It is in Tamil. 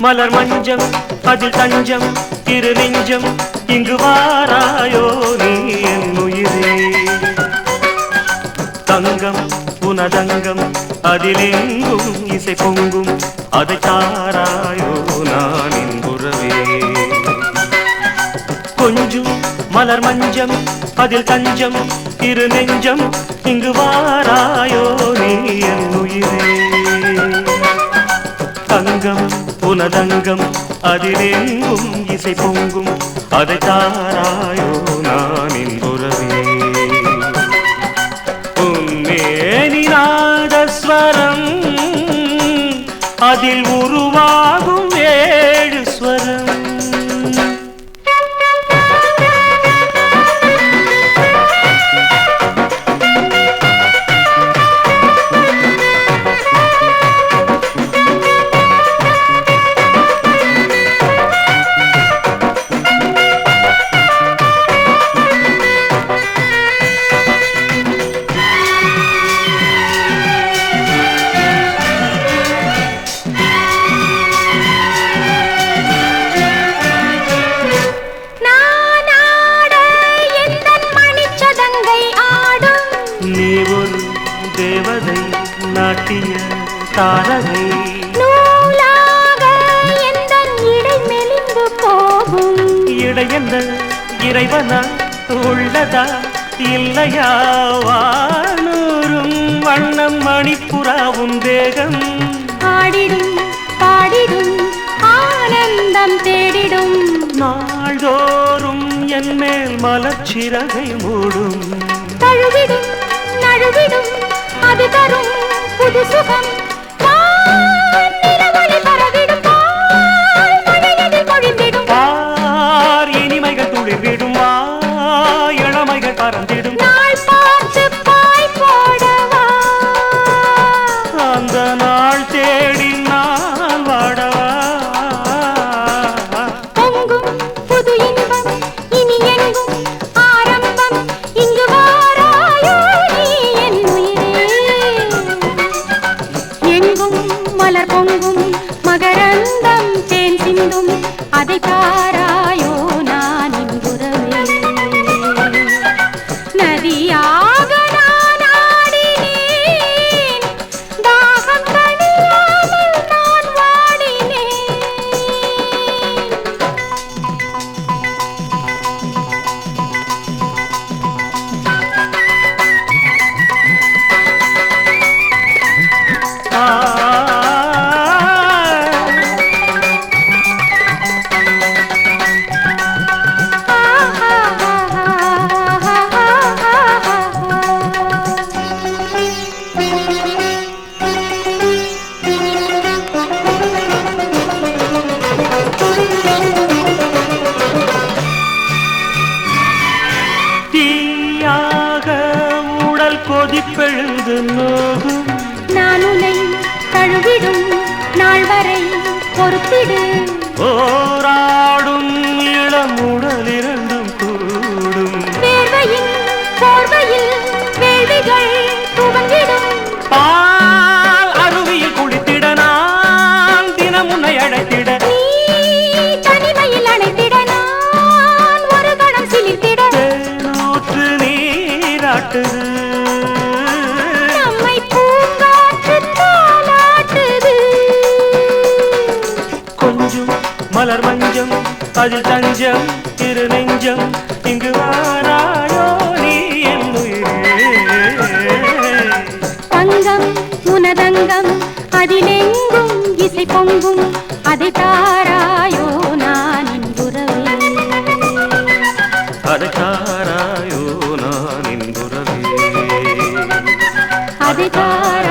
மலர் மஞ்சம் அதில் தஞ்சம் திரு நெஞ்சம் இங்கு வாராயோ நீ என் உயிரே தங்கம் உனதங்கம் அதிலெங்கும் இசை பொங்கும் அதை தாராயோ நான் என் உறவே கொஞ்சம் மலர் மஞ்சம் அதில் தஞ்சம் திரு நெஞ்சம் இங்கு வாராயோ நீ என் உயிரே தங்கம் உனதங்கம் அதிலெங்கும் இசை பொங்கும் அதை தாராயோ நான் என் உறவே உன்னேனி நாதஸ்வரம் அதில் உருவாகும் ஏழு ஸ்வரம் தேவதை நாட்டிய தாரகை நூலாக எந்தன் இடை மெலிந்து போகும் இடையென்ன இறைவனா உள்ளதா இல்லையா வானூரும் வண்ணம் மணிப்புறாவும் தேகம் ஆடிடும் பாடிடும் ஆனந்தம் தேடிடும் நாள்தோறும் என் மேல் மலர்ச்சிறகை மூடும் தழுவிடும் நழுவிடும் அது தரும் புது சுகம் நிலவொளி பரவிடும் மழையதில் பொழிந்திடும் இனிமைகள் துளிர்விடும் இளமைகள் பறந்திடும் நாள் பார்த்து பாய் போடவா அந்த நாள் தேடி நான் வாடவா பொங்கும் புது இன்பம் இனி எங்கும் ஆரம்பம் இங்கு வாராயோ நீ என் உயிரே எங்கும் மலர் பொங்கும் மகரந்தம் தேன் சிந்தும் அதை தாராயோ நான் இங்குறவே நதியாக நான் ஆடினேன் தாகம் தணியாமல் நான் வாடினேன் தீயாக உடல் கொதிப்பெழுந்து நோகும் நான் உன்னை தழுவிடும் நாள் வரை பொறுத்திடு போராடும் இளம் உடல் இரண்டும் கூடும் வேர்வையின் போர்வையில் வேள்விகள் துவங்கிடும் பால் அருவியில் குளித்திட நான் தினம் உன்னை அழைத்திட நீ தனிமையில் அணைத்திட நான் ஒரு கணம் சிலிர்த்திட தேனூற்று நீராட்டுது நம்மை பூங்காற்று தாலாட்டுது கொஞ்சம் மலர் மஞ்சம் அதில் தஞ்சம் திரு நெஞ்சம் இங்கு வாராயோ நீ என் உயிரே தங்கம் உனதங்கம் அதிலெங்கும் இசை பொங்கும் அதை தாராயோ நான் என் உறவே அதை தாராயோ நான் என் உறவே அதை தாராயோ